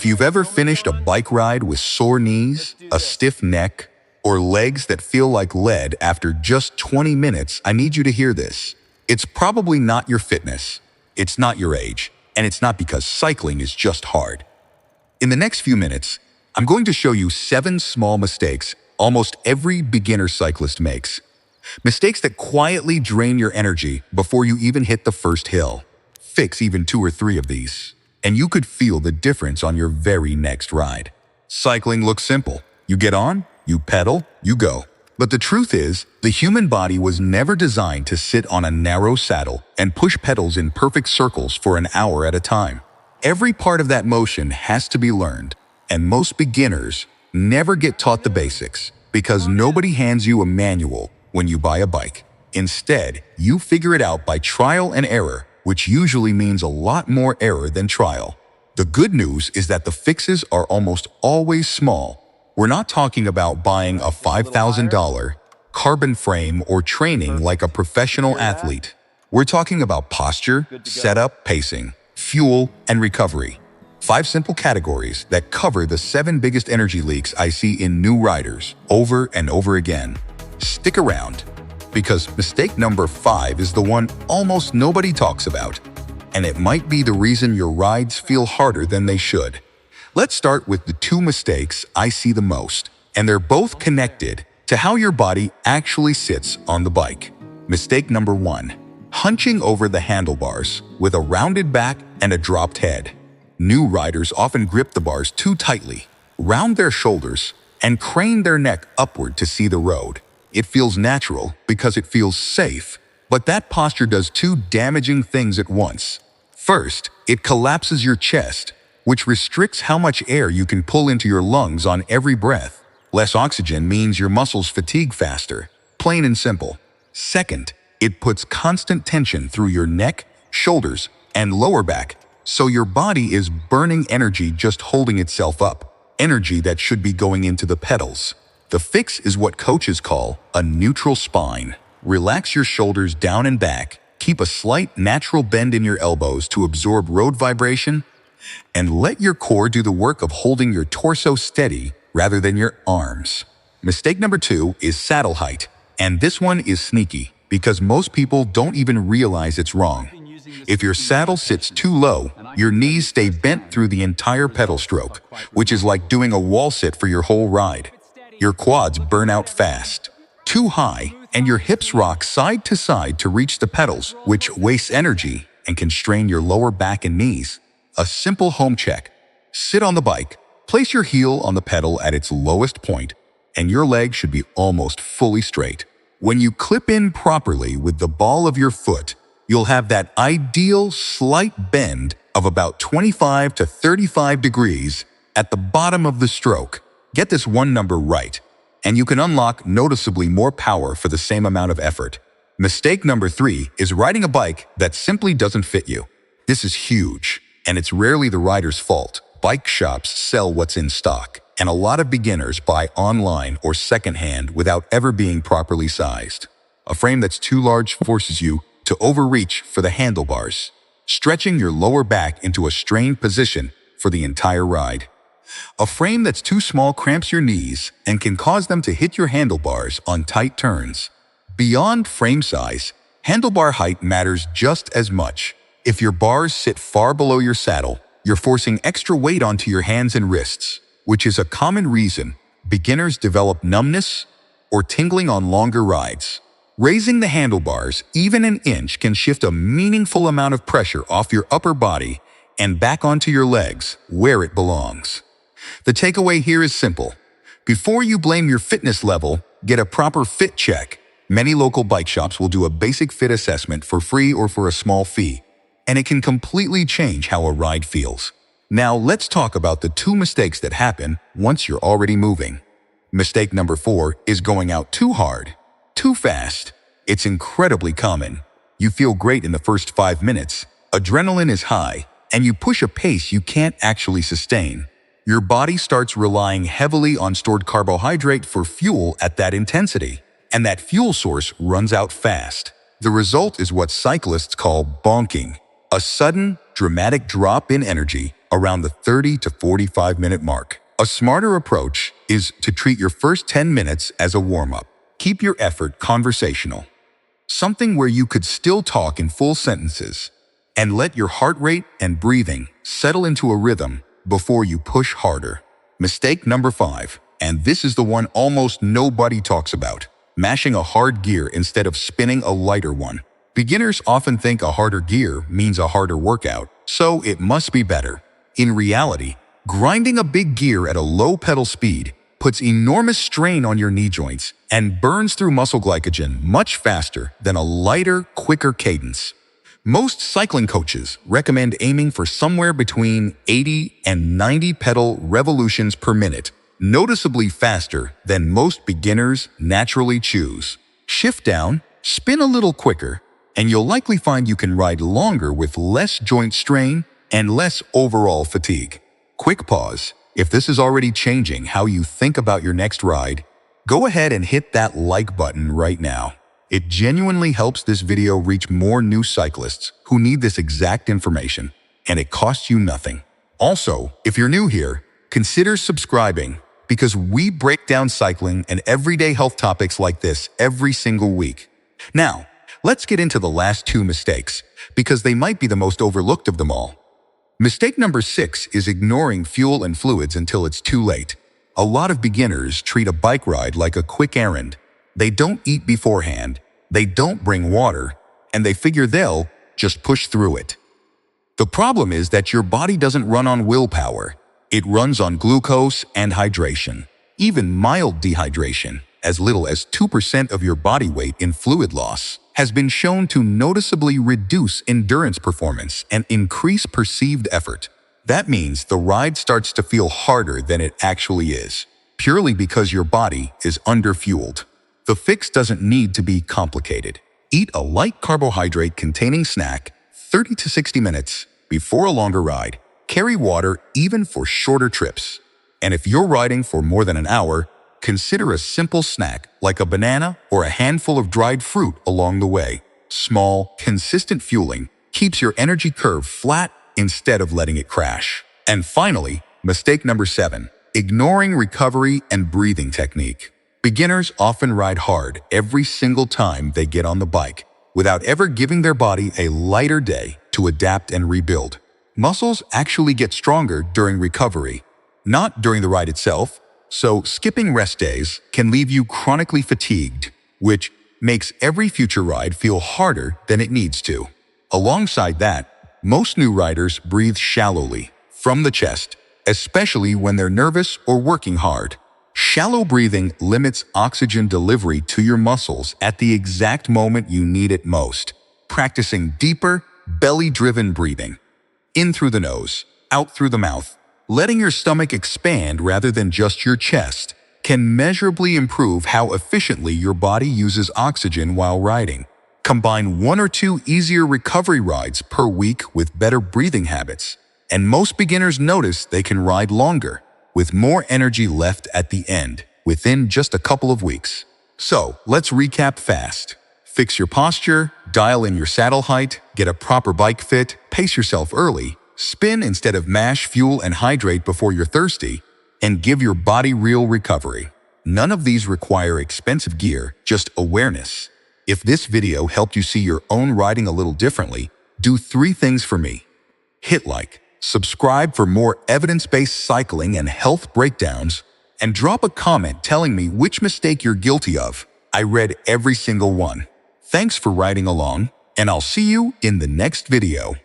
If you've ever finished a bike ride with sore knees, a stiff neck, or legs that feel like lead after just 20 minutes, I need you to hear this. It's probably not your fitness, it's not your age, and it's not because cycling is just hard. In the next few minutes, I'm going to show you 7 small mistakes almost every beginner cyclist makes. Mistakes that quietly drain your energy before you even hit the first hill. Fix even 2 or 3 of these, and you could feel the difference on your very next ride. Cycling looks simple. You get on, you pedal, you go. But the truth is, the human body was never designed to sit on a narrow saddle and push pedals in perfect circles for an hour at a time. Every part of that motion has to be learned, and most beginners never get taught the basics because nobody hands you a manual when you buy a bike. Instead, you figure it out by trial and error, which usually means a lot more error than trial. The good news is that the fixes are almost always small. We're not talking about buying a $5,000 carbon frame or training like a professional athlete. We're talking about posture, setup, pacing, fuel, and recovery. 5 simple categories that cover the 7 biggest energy leaks I see in new riders over and over again. Stick around, because mistake number 5 is the one almost nobody talks about, and it might be the reason your rides feel harder than they should. Let's start with the 2 mistakes I see the most, and they're both connected to how your body actually sits on the bike. Mistake number 1. Hunching over the handlebars with a rounded back and a dropped head. New riders often grip the bars too tightly, round their shoulders, and crane their neck upward to see the road. It feels natural because it feels safe, but that posture does 2 damaging things at once. First, it collapses your chest, which restricts how much air you can pull into your lungs on every breath. Less oxygen means your muscles fatigue faster, plain and simple. Second, it puts constant tension through your neck, shoulders, and lower back, so your body is burning energy just holding itself up, energy that should be going into the pedals. The fix is what coaches call a neutral spine. Relax your shoulders down and back, keep a slight natural bend in your elbows to absorb road vibration, and let your core do the work of holding your torso steady rather than your arms. Mistake number 2 is saddle height, and this one is sneaky because most people don't even realize it's wrong. If your saddle sits too low, your knees stay bent through the entire pedal stroke, which is like doing a wall sit for your whole ride. Your quads burn out fast. Too high, and your hips rock side to side to reach the pedals, which wastes energy and can strain your lower back and knees. A simple home check. Sit on the bike, place your heel on the pedal at its lowest point, and your leg should be almost fully straight. When you clip in properly with the ball of your foot, you'll have that ideal slight bend of about 25 to 35 degrees at the bottom of the stroke. Get this one number right, and you can unlock noticeably more power for the same amount of effort. Mistake number 3 is riding a bike that simply doesn't fit you. This is huge, and it's rarely the rider's fault. Bike shops sell what's in stock, and a lot of beginners buy online or secondhand without ever being properly sized. A frame that's too large forces you to overreach for the handlebars, stretching your lower back into a strained position for the entire ride. A frame that's too small cramps your knees and can cause them to hit your handlebars on tight turns. Beyond frame size, handlebar height matters just as much. If your bars sit far below your saddle, you're forcing extra weight onto your hands and wrists, which is a common reason beginners develop numbness or tingling on longer rides. Raising the handlebars even an inch can shift a meaningful amount of pressure off your upper body and back onto your legs, where it belongs. The takeaway here is simple. Before you blame your fitness level, get a proper fit check. Many local bike shops will do a basic fit assessment for free or for a small fee, and it can completely change how a ride feels. Now let's talk about the 2 mistakes that happen once you're already moving. Mistake number 4 is going out too hard, too fast. It's incredibly common. You feel great in the first 5 minutes, adrenaline is high, and you push a pace you can't actually sustain. Your body starts relying heavily on stored carbohydrate for fuel at that intensity, and that fuel source runs out fast. The result is what cyclists call bonking, a sudden, dramatic drop in energy around the 30 to 45 minute mark. A smarter approach is to treat your first 10 minutes as a warm-up. Keep your effort conversational, something where you could still talk in full sentences, and let your heart rate and breathing settle into a rhythm before you push harder. Mistake number 5, and this is the one almost nobody talks about: mashing a hard gear instead of spinning a lighter one. Beginners often think a harder gear means a harder workout, so it must be better. In reality, grinding a big gear at a low pedal speed puts enormous strain on your knee joints and burns through muscle glycogen much faster than a lighter, quicker cadence. Most cycling coaches recommend aiming for somewhere between 80 and 90 pedal revolutions per minute, noticeably faster than most beginners naturally choose. Shift down, spin a little quicker, and you'll likely find you can ride longer with less joint strain and less overall fatigue. Quick pause. If this is already changing how you think about your next ride, go ahead and hit that like button right now. It genuinely helps this video reach more new cyclists who need this exact information, and it costs you nothing. Also, if you're new here, consider subscribing, because we break down cycling and everyday health topics like this every single week. Now, let's get into the last 2 mistakes, because they might be the most overlooked of them all. Mistake number 6 is ignoring fuel and fluids until it's too late. A lot of beginners treat a bike ride like a quick errand. They don't eat beforehand, they don't bring water, and they figure they'll just push through it. The problem is that your body doesn't run on willpower. It runs on glucose and hydration. Even mild dehydration, as little as 2% of your body weight in fluid loss, has been shown to noticeably reduce endurance performance and increase perceived effort. That means the ride starts to feel harder than it actually is, purely because your body is underfueled. The fix doesn't need to be complicated. Eat a light carbohydrate-containing snack 30 to 60 minutes before a longer ride. Carry water even for shorter trips. And if you're riding for more than an hour, consider a simple snack like a banana or a handful of dried fruit along the way. Small, consistent fueling keeps your energy curve flat instead of letting it crash. And finally, mistake number 7, ignoring recovery and breathing technique. Beginners often ride hard every single time they get on the bike, without ever giving their body a lighter day to adapt and rebuild. Muscles actually get stronger during recovery, not during the ride itself. So skipping rest days can leave you chronically fatigued, which makes every future ride feel harder than it needs to. Alongside that, most new riders breathe shallowly, from the chest, especially when they're nervous or working hard. Shallow breathing limits oxygen delivery to your muscles at the exact moment you need it most. Practicing deeper, belly-driven breathing, in through the nose, out through the mouth, letting your stomach expand rather than just your chest, can measurably improve how efficiently your body uses oxygen while riding. Combine 1 or 2 easier recovery rides per week with better breathing habits, and most beginners notice they can ride longer, with more energy left at the end, within just a couple of weeks. So, let's recap fast. Fix your posture, dial in your saddle height, get a proper bike fit, pace yourself early, spin instead of mash, fuel and hydrate before you're thirsty, and give your body real recovery. None of these require expensive gear, just awareness. If this video helped you see your own riding a little differently, do 3 things for me. Hit like, subscribe for more evidence-based cycling and health breakdowns, and drop a comment telling me which mistake you're guilty of. I read every single one. Thanks for riding along, and I'll see you in the next video.